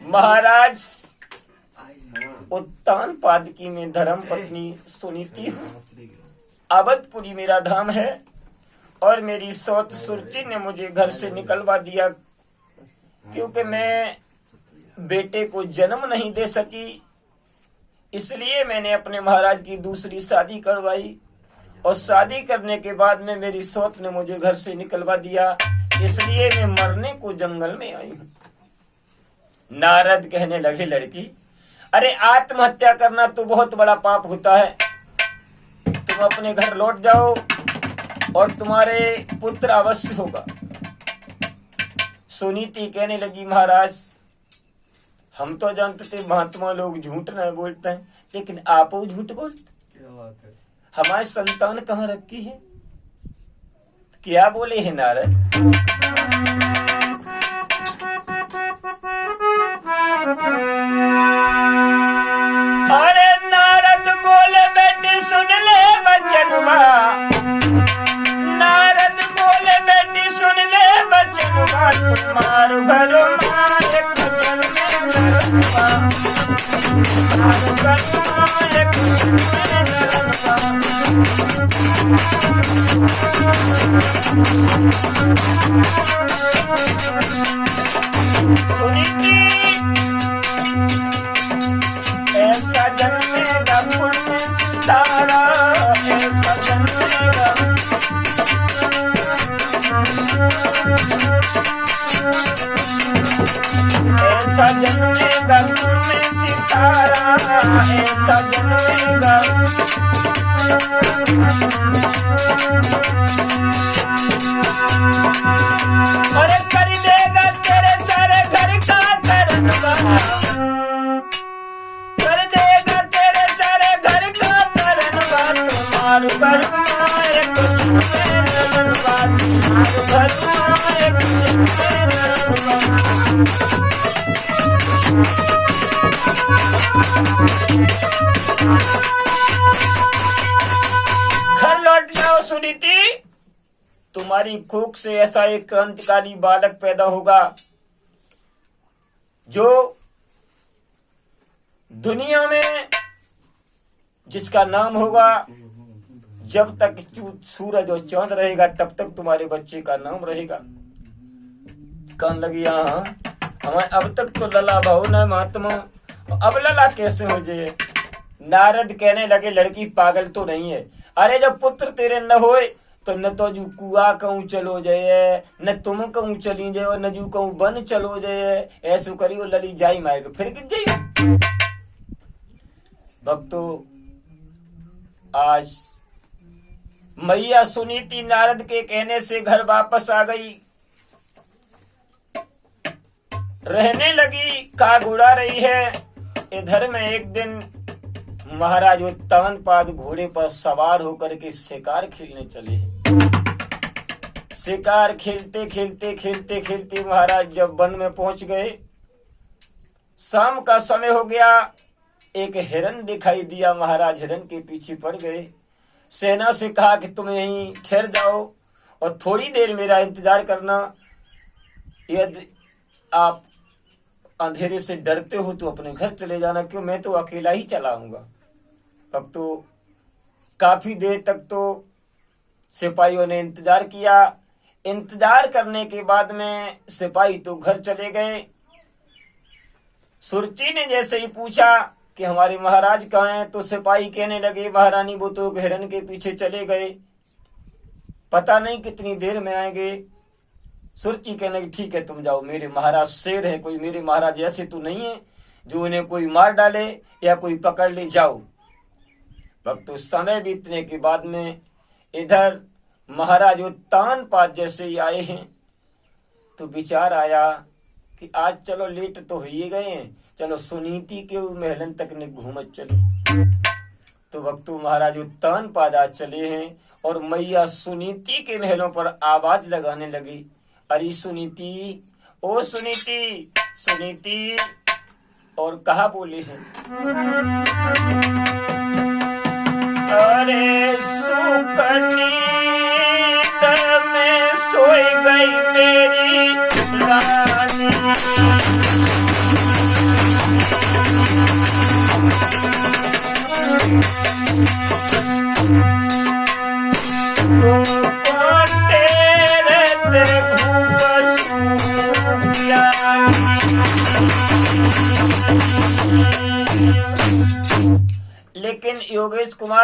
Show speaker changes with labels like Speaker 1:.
Speaker 1: महाराज उत्तानपाद की मैं धर्म पत्नी सुनीति हूँ। अवधपुरी मेरा धाम है और मेरी सौत सुरती ने मुझे घर से निकलवा दिया क्योंकि मैं बेटे को जन्म नहीं दे सकी। इसलिए मैंने अपने महाराज की दूसरी शादी करवाई और शादी करने के बाद में मेरी सौत ने मुझे घर से निकलवा दिया। इसलिए मैं मरने को जंगल में आई हूँ। नारद कहने लगे लड़की, अरे आत्महत्या करना तो बहुत बड़ा पाप होता है। तुम अपने घर लौट जाओ और तुम्हारे पुत्र अवश्य होगा। सुनीति कहने लगी, महाराज हम तो जानते थे महात्मा लोग झूठ नहीं बोलते हैं, लेकिन आप वो झूठ बोलते।
Speaker 2: क्या बात है?
Speaker 1: हमारी संतान कहाँ रखी है? क्या बोले हैं नारद? अरे नारद बोले बेटी सुन ले बचनुआ, नारद बोले बेटी सुन ले बचनुआ, तुम्हारो घर मारे कजन में नरनुआ, तुम्हारो घर मारे कजन में नरनुआ। सुनीति ऐसा जन्मेगा पुण्य सितारा, ऐसा जन्मेगा, ऐसा जन्मेगा पुण्य सितारा, ऐसा जन्मेगा। अरे कर देगा तेरे सारे घर का करनवा, कर देगा तेरे सारे घर का करनवा, तुम्हारे घर मारे कुछ में नरनवा, तुम्हारे घर मारे कुछ में नरनवा। घर लौट जाओ सुनीति, तुम्हारी कोख से ऐसा एक क्रांतिकारी बालक पैदा होगा जो दुनिया में जिसका नाम होगा, जब तक सूरज और चांद रहेगा तब तक तुम्हारे बच्चे का नाम रहेगा। कान लगी यहाँ हमारे अब तक तो लला बहु न महात्मा, अब लला कैसे हो जाए? नारद कहने लगे लड़की पागल तो नहीं है। अरे जब पुत्र तेरे न होए तो न तो जू कुआ कहूँ चलो जाए, न तुम कहूँ चली जाए, न जू कहूँ बन चलो जाए। ऐसो करियो लली जाई माएगा फिर गिर जाइयो। भक्तों, आज मैया सुनीति नारद के कहने से घर वापस आ गई, रहने लगी, काग उड़ा रही है। इधर में एक दिन महाराज उत्तानपाद घोड़े पर सवार होकर के शिकार खेलने चले। शिकार खेलते खेलते खेलते खेलते महाराज जब वन में पहुंच गए, शाम का समय हो गया। एक हिरन दिखाई दिया, महाराज हिरन के पीछे पड़ गए। सेना से कहा कि तुम यहीं ठहर जाओ और थोड़ी देर मेरा इंतजार करना। यदि आप अंधेरे से डरते हो तो अपने घर चले जाना, क्यों मैं तो अकेला ही चला आऊंगा। अब तो काफी देर तक तो सिपाहियों ने इंतजार किया। इंतजार करने के बाद में सिपाही तो घर चले गए। सुरची ने जैसे ही पूछा कि हमारे महाराज कहाँ हैं, तो सिपाही कहने लगे महारानी वो तो हिरन के पीछे चले गए, पता नहीं कितनी देर में आएंगे। सुरची कहने लगी ठीक है तुम जाओ, मेरे महाराज शेर है, कोई मेरे महाराज ऐसे तो नहीं है जो उन्हें कोई मार डाले या कोई पकड़ ले। जाओ। भक्तों, समय बीतने के बाद में इधर महाराज उत्तानपाद जैसे ही आए हैं तो विचार आया कि आज चलो लेट तो हो ही गए हैं, चलो सुनीति के महलन तक ने घूमत चले। तो भक्तों, महाराज उत्तानपाद आज चले हैं और मैया सुनीति के महलों पर आवाज लगाने लगी, अरे सुनीति, ओ सुनीति, सुनीति। और कहा बोले हैं, अरे सुकनी में सोई गई मेरी रानी। तो कांटे रहते घूंघसू ज्ञानी। लेकिन योगेश कुमार